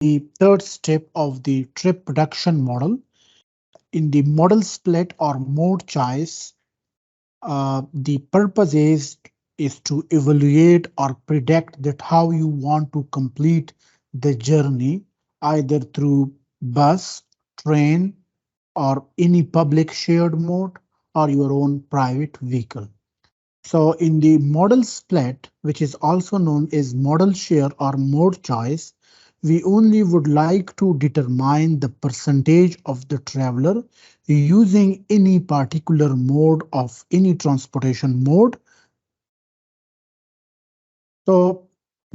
the third step of the trip production model. In the model split or mode choice, the purpose is to evaluate or predict that how you want to complete the journey, either through bus, train, or any public shared mode, or your own private vehicle. So in the model split, which is also known as model share or mode choice, we only would like to determine the percentage of the traveler using any particular mode of any transportation mode. So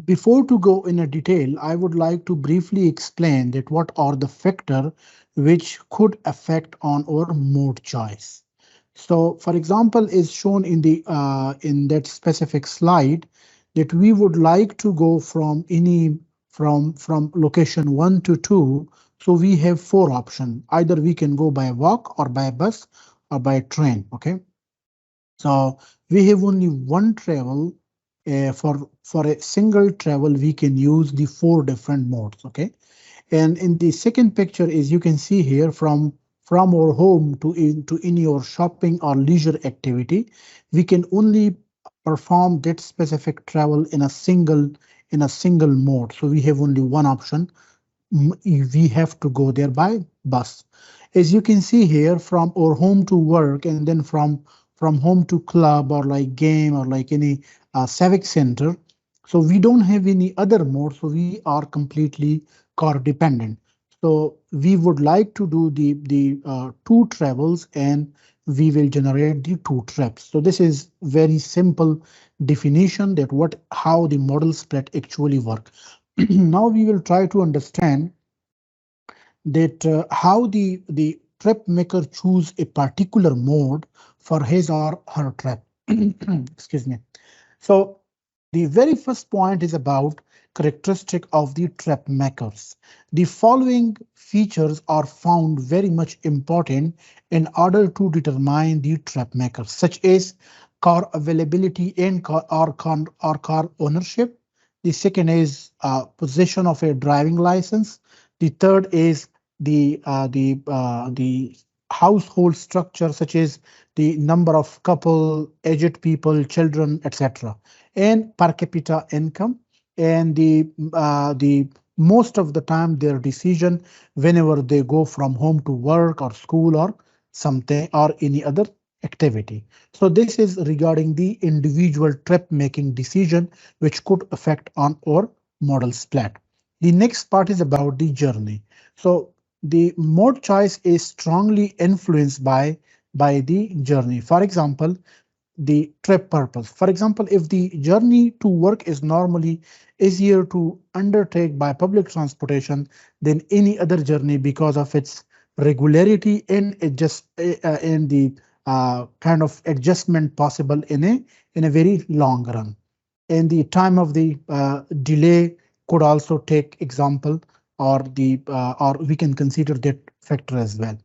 before to go in a detail, I would like to briefly explain that what are the factors which could affect on our mode choice. So for example, is shown in the in that specific slide that we would like to go from any from location 1 to 2. So we have four options. Either we can go by walk or by bus or by train. OK, so we have only one travel. For a single travel, we can use the four different modes. OK, and in the second picture is you can see here from our home to in your shopping or leisure activity, we can only perform that specific travel in a single mode. So we have only one option. We have to go there by bus. As you can see here, from our home to work, and then from home to club or like game or like any civic center. So we don't have any other mode. So we are completely car dependent. So we would like to do the two travels, and we will generate the two trips. So this is very simple definition that what how the model split actually work. Now we will try to understand that how the trip maker choose a particular mode for his or her trip. Excuse me. So the very first point is about characteristic of the trap makers. The following features are found very much important in order to determine the trap makers, such as car availability and car ownership. The second is possession of a driving license. The third is the household structure, such as the number of couple, aged people, children, etc., and per capita income, and the most of the time their decision whenever they go from home to work or school or something or any other activity. So this is regarding the individual trip making decision which could affect on our model split. The next part is about the journey. So the mode choice is strongly influenced by the journey. For example, the trip purpose. For example, if the journey to work is normally easier to undertake by public transportation than any other journey because of its regularity and in the kind of adjustment possible in a very long run. And the time of the delay could also take example, or we can consider that factor as well.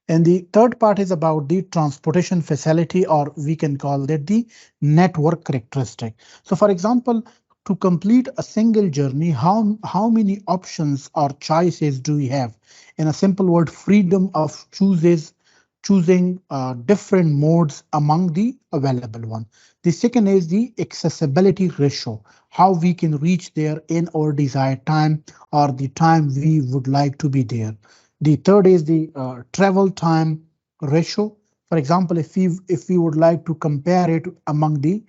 And the third part is about the transportation facility, or we can call that the network characteristic. So for example, to complete a single journey, how many options or choices do we have? In a simple word, freedom of choosing different modes among the available one. The second is the accessibility ratio, how we can reach there in our desired time or the time we would like to be there. The third is the travel time ratio. For example, if we would like to compare it among the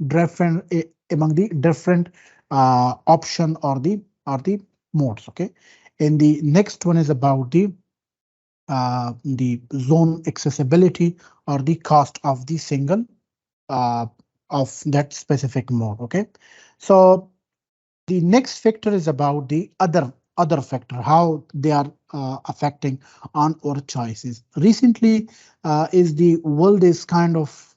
different among the different option or the modes. Okay, and the next one is about the zone accessibility or the cost of the single uh, of that specific mode. OK, so the next factor is about the other factor, how they are affecting on our choices. Recently, is the world is kind of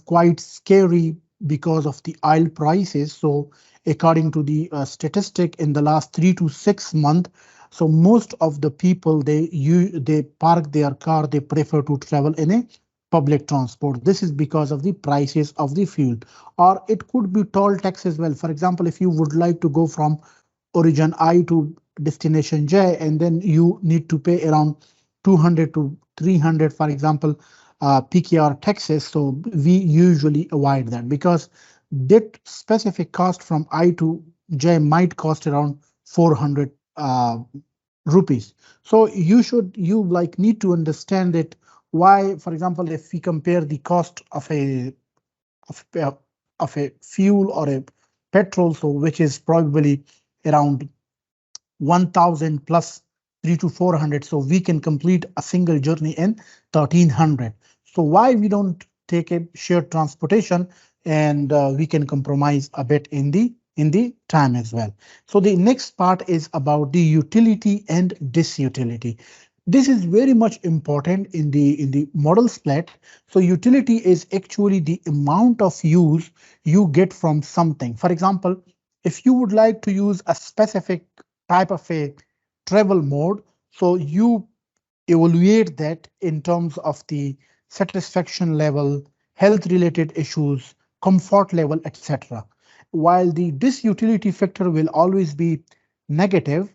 quite scary because of the oil prices. So according to the statistic in the last 3 to 6 months, so most of the people they park their car, they prefer to travel in a public transport. This is because of the prices of the fuel, or it could be toll tax as well. For example, if you would like to go origin I to destination J, and then you need to pay around 200 to 300, for example, PKR taxes. So we usually avoid that because that specific cost from I to J might cost around 400 rupees. So you like need to understand it. Why, for example, if we compare the cost of a, of a fuel or a petrol, so which is probably around 1000 plus 3 to 400, so we can complete a single journey in 1300. So why we don't take a shared transportation, and we can compromise a bit in the time as well. So the next part is about the utility and disutility. This is very much important in the model split. So utility is actually the amount of use you get from something. For example, if you would like to use a specific type of a travel mode, so you evaluate that in terms of the satisfaction level, health related issues, comfort level, etc. While the disutility factor will always be negative,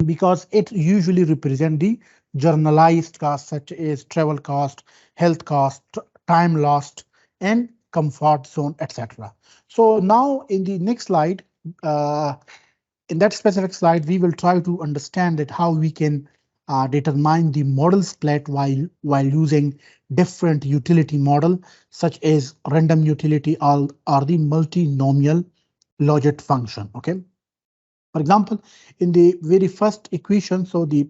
because it usually represent the journalized costs such as travel cost, health cost, time lost, and comfort zone, etc. So now in the next slide, uh, in that specific slide, we will try to understand that how we can determine the model split while using different utility model, such as random utility or the multinomial logit function. Okay. For example, in the very first equation, so the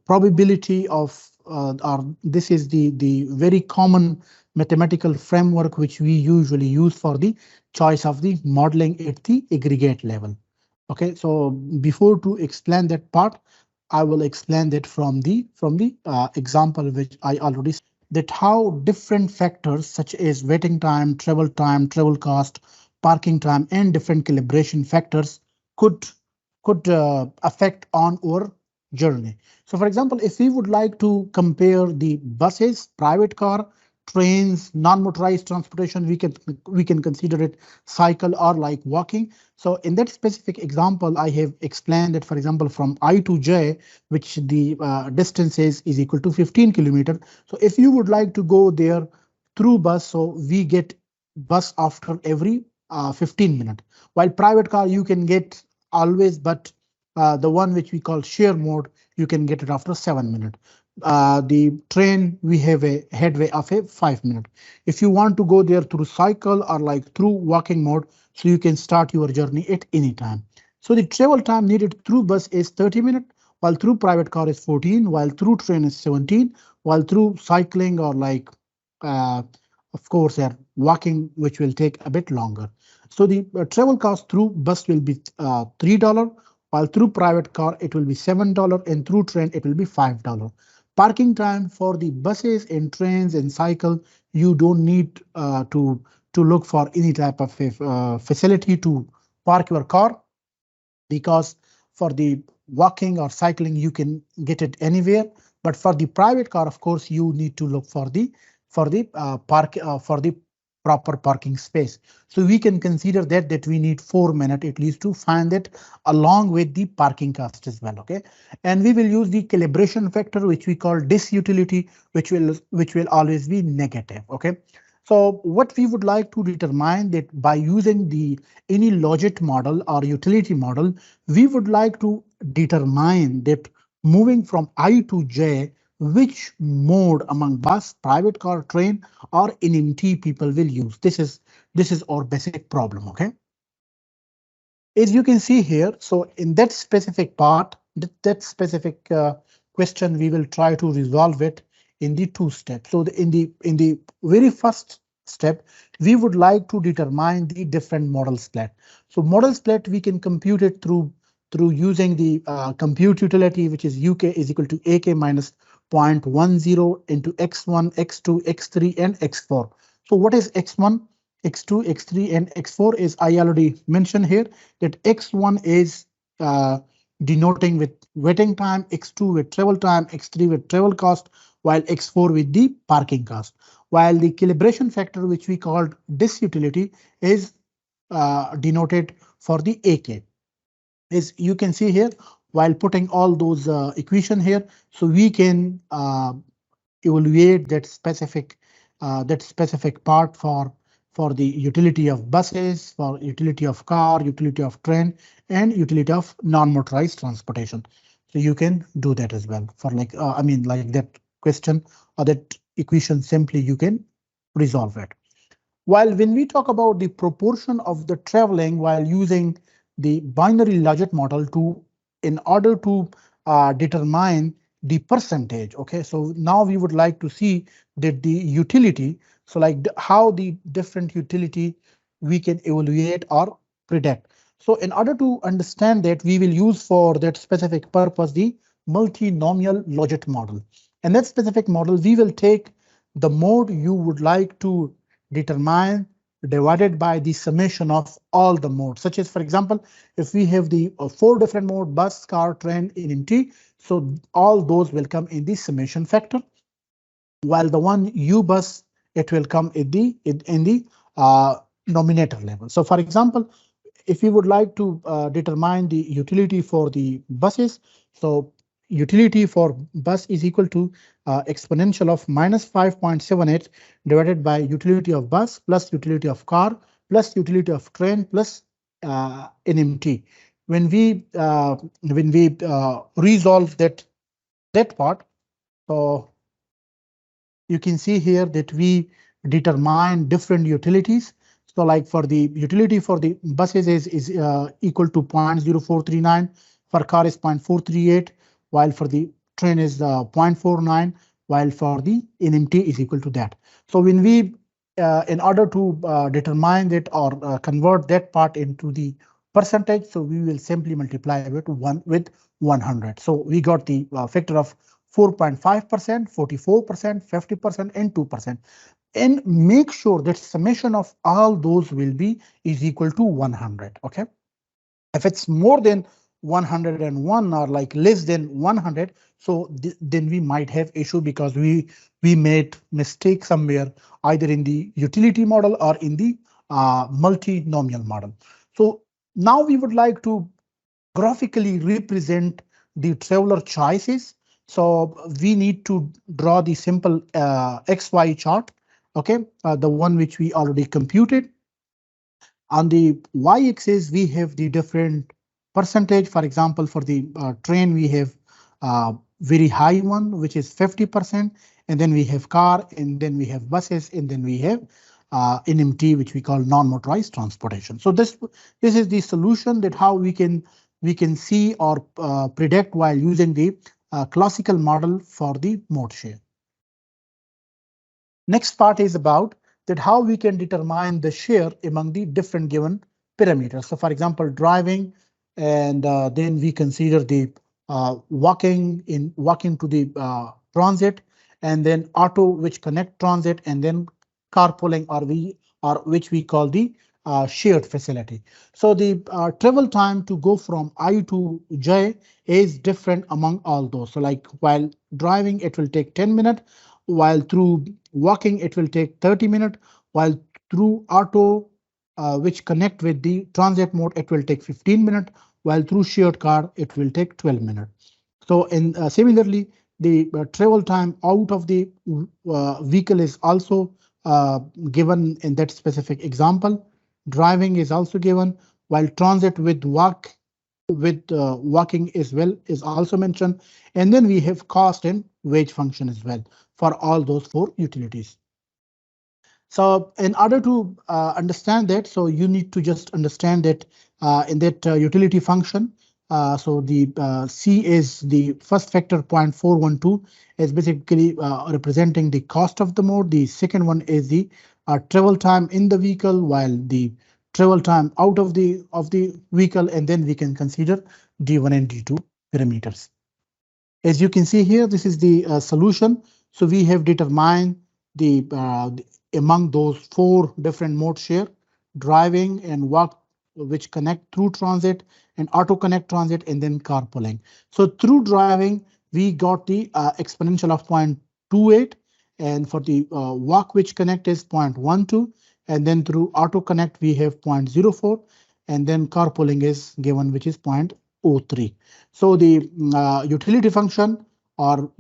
probability of or this is the very common mathematical framework which we usually use for the choice of the modeling at the aggregate level. Okay, so before to explain that part, I will explain that from the example which I already that how different factors such as waiting time, travel cost, parking time, and different calibration factors could affect on our journey. So, for example, if we would like to compare the buses, private car, trains, non-motorized transportation, we can consider it cycle or like walking. So in that specific example, I have explained that, for example, from I to J, which the distance is equal to 15 kilometer. So if you would like to go there through bus, so we get bus after every 15 minutes. While private car you can get always, but the one which we call share mode, you can get it after 7 minutes. The train, we have a headway of a 5 minute. If you want to go there through cycle or like through walking mode, so you can start your journey at any time. So the travel time needed through bus is 30 minutes, while through private car is 14, while through train is 17, while through cycling or like uh, of course walking, which will take a bit longer. So the travel cost through bus will be $3, while through private car it will be $7, and through train it will be $5. Parking time for the buses and trains and cycle, you don't need to look for any type of facility to park your car, because for the walking or cycling you can get it anywhere, but for the private car, of course, you need to look for the park for the proper parking space. So we can consider that we need 4 minutes at least to find it, along with the parking cost as well. Okay, and we will use the calibration factor which we call disutility, which will always be negative. Okay, so what we would like to determine that by using the any logit model or utility model, we would like to determine that moving from I to J, which mode among bus, private car, train, or NMT people will use. This is our basic problem. Okay. As you can see here, so in that specific part, that specific question, we will try to resolve it in the two steps. So in the very first step, we would like to determine the different model split. So model split, we can compute it through using the compute utility, which is UK is equal to AK minus 0.10 into X1, X2, X3, and X4. So what is X1? X2, X3, and X4 is I already mentioned here that X1 is denoting with waiting time, X2 with travel time, X3 with travel cost, while X4 with the parking cost. While the calibration factor, which we called disutility, is denoted for the AK. Is you can see here while putting all those equation here, so we can evaluate that specific part for the utility of buses, for utility of car, utility of train, and utility of non-motorized transportation. So you can do that as well for like I mean like that question or that equation, simply you can resolve it. While when we talk about the proportion of the traveling while using the binary logic model to in order to determine the percentage. Okay, so now we would like to see that the utility, so like how the different utility we can evaluate or predict. So in order to understand that, we will use for that specific purpose the multinomial logic model. And that specific model, we will take the mode you would like to determine divided by the summation of all the modes, such as, for example, if we have the four different mode: bus, car, train, NMT. So all those will come in the summation factor, while the one U bus, it will come in the nominator level. So for example, if we would like to determine the utility for the buses, so utility for bus is equal to exponential of minus 5.78 divided by utility of bus plus utility of car plus utility of train plus NMT. When we resolve that part, so you can see here that we determine different utilities. So like for the utility for the buses is equal to 0.0439, for car is 0.438, while for the train is 0.49, while for the NMT is equal to that. So when we in order to determine that or convert that part into the percentage, so we will simply multiply it with 100. So we got the factor of 4.5%, 44%, 50%, and 2%. And make sure that summation of all those will be is equal to 100. Okay. If it's more than 101 or like less than 100, so then we might have issue because we made mistake somewhere, either in the utility model or in the multinomial model. So now we would like to graphically represent the traveler choices. So we need to draw the simple XY chart. Okay, the one which we already computed. On the y-axis, we have the different percentage. For example, for the train, we have very high one, which is 50%, and then we have car, and then we have buses, and then we have NMT, which we call non-motorized transportation. So this is the solution, that how we can see or predict while using the classical model for the mode share. Next part is about that how we can determine the share among the different given parameters. So for example, driving, and then we consider the walking to the transit, and then auto, which connect transit, and then carpooling, or which we call the shared facility. So the travel time to go from I to J is different among all those. So like while driving, it will take 10 minutes, while through walking, it will take 30 minutes, while through auto, which connect with the transit mode, it will take 15 minutes, while through shared car, it will take 12 minutes. So in similarly, the travel time out of the vehicle is also given in that specific example. Driving is also given, while transit with walking is also mentioned, and then we have cost and wage function as well for all those four utilities. So in order to understand that, so you need to just understand that in that utility function, so the C is the first factor 0.412 is basically representing the cost of the mode. The second one is the travel time in the vehicle, while the travel time out of the vehicle, and then we can consider D1 and D2 parameters. As you can see here, this is the solution. So we have determined the among those four different mode share: driving and walk, which connect through transit, and auto connect transit, and then carpooling. So through driving, we got the exponential of 0.28, and for the walk which connect is 0.12, and then through auto connect we have 0.04, and then carpooling is given, which is 0.03. So the utility function, or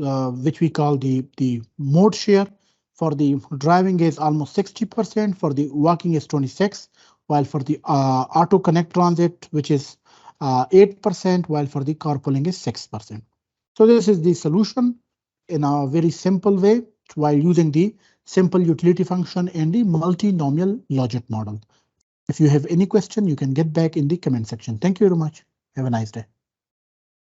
which we call the mode share, for the driving is almost 60%, for the walking is 26, while for the auto connect transit, which is 8%, while for the carpooling is 6%. So this is the solution in a very simple way while using the simple utility function and the multinomial logic model. If you have any question, you can get back in the comment section. Thank you very much. Have a nice day.